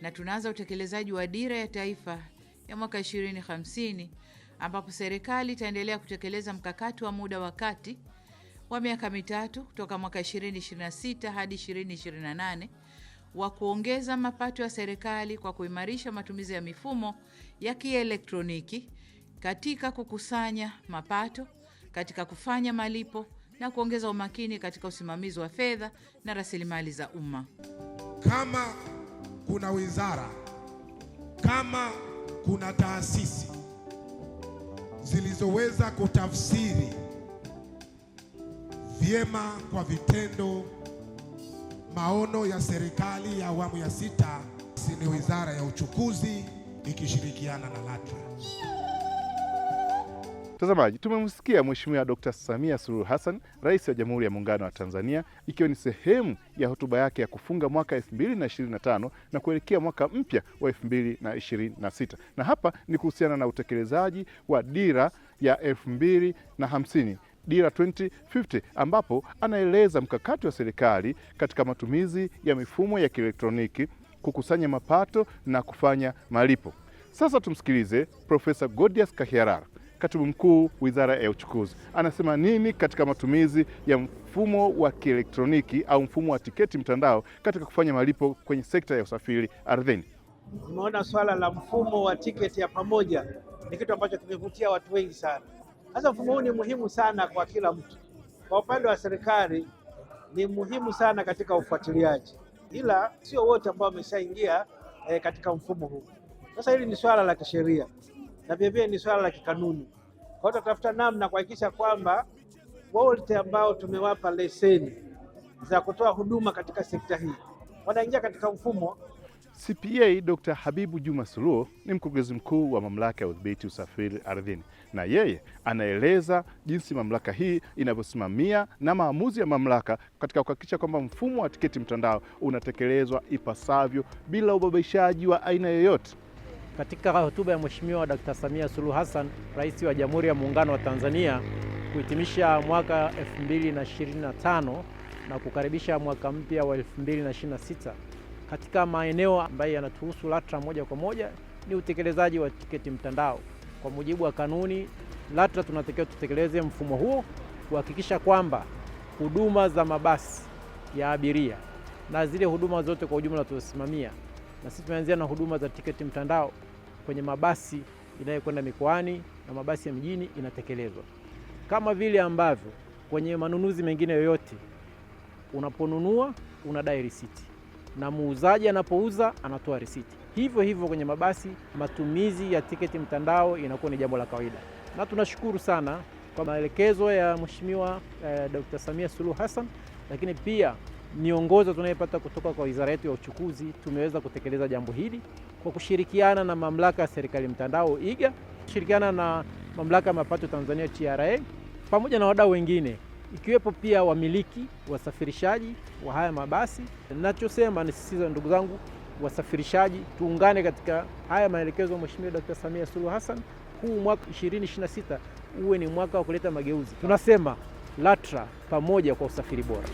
Na tunaanza utekelezaji wa dira ya taifa ya mwaka 2050 ambapo serikali itaendelea kutekeleza mkakati wa muda wa kati wa miaka mitatu kutoka mwaka 2026 hadi 2028 wa kuongeza mapato ya serikali kwa kuimarisha matumizi ya mifumo ya kielektroniki katika kukusanya mapato, katika kufanya malipo na kuongeza umakini katika usimamizi wa fedha na rasilimali za umma. Kama kuna wizara, kama kuna taasisi zilizoweza kutafsiri vyema kwa vitendo maono ya serikali ya awamu ya 6, ni Wizara ya Uchukuzi ikishirikiana na LATRA. Mtazamaji, tumemsikia Mheshimiwa Dr. Samia Suluhu Hassan, Rais wa Jamhuri ya Muungano wa Tanzania, ikiwa ni sehemu ya hotuba yake ya kufunga mwaka 2025 na kuelekea mwaka mpya wa 2026. Na hapa ni kuhusiana na utekelezaji wa dira ya 2050, dira 2050, ambapo anaeleza mkakati wa serikali katika matumizi ya mifumo ya kielektroniki kukusanya mapato na kufanya malipo. Sasa tumsikilize Profesa Godius Kahiarara, Katibu Mkuu Wizara ya Uchukuzi, anasema nini katika matumizi ya mfumo wa kielektroniki au mfumo wa tiketi mtandao katika kufanya malipo kwenye sekta ya usafiri ardhini. Tumeona swala la mfumo wa tiketi ya pamoja ni kitu ambacho kimevutia watu wengi sana. Sasa mfumo huu ni muhimu sana kwa kila mtu. Kwa upande wa serikali ni muhimu sana katika ufuatiliaji, ila sio wote ambao wameshaingia katika mfumo huu. Sasa hili ni swala la kisheria na vile ni swala la kikanuni. Kwa hiyo tutafuta namna kuhakikisha kwamba wote ambao tumewapa leseni za kutoa huduma katika sekta hii wanaingia katika mfumo. CPA Dr. Habibu Juma Suluo ni mkurugenzi mkuu wa mamlaka ya udhibiti usafiri ardhini, na yeye anaeleza jinsi mamlaka hii inavyosimamia na maamuzi ya mamlaka katika kuhakikisha kwamba mfumo wa tiketi mtandao unatekelezwa ipasavyo bila ubabaishaji wa aina yoyote. Katika hotuba ya Mheshimiwa Dr. Samia Suluhu Hassan, Rais wa Jamhuri ya Muungano wa Tanzania, kuhitimisha mwaka 2025 na kukaribisha mwaka mpya wa 2026, katika maeneo ambayo yanatuhusu LATRA moja kwa moja ni utekelezaji wa tiketi mtandao. Kwa mujibu wa kanuni, LATRA tunatakiwa tutekeleze mfumo huo kuhakikisha kwamba huduma za mabasi ya abiria na zile huduma zote kwa ujumla tunasimamia, na sisi tumeanzia na huduma za tiketi mtandao kwenye mabasi inayokwenda mikoani na mabasi ya mjini inatekelezwa. Kama vile ambavyo kwenye manunuzi mengine yoyote unaponunua unadai risiti na muuzaji anapouza anatoa risiti, hivyo hivyo kwenye mabasi matumizi ya tiketi mtandao inakuwa ni jambo la kawaida. Na tunashukuru sana kwa maelekezo ya Mheshimiwa Dr. Samia Suluhu Hassan, lakini pia miongozo tunayopata kutoka kwa Wizara yetu ya Uchukuzi, tumeweza kutekeleza jambo hili kwa kushirikiana na mamlaka ya serikali mtandao IGA, kushirikiana na mamlaka ya mapato Tanzania TRA, pamoja na wadau wengine ikiwepo pia wamiliki, wasafirishaji wa haya mabasi. Ninachosema ni sisi, ndugu zangu wasafirishaji, tuungane katika haya maelekezo ya Mheshimiwa Dr. Samia Suluhu Hassan. Huu mwaka 2026 uwe ni mwaka wa kuleta mageuzi. Tunasema LATRA pamoja kwa usafiri bora.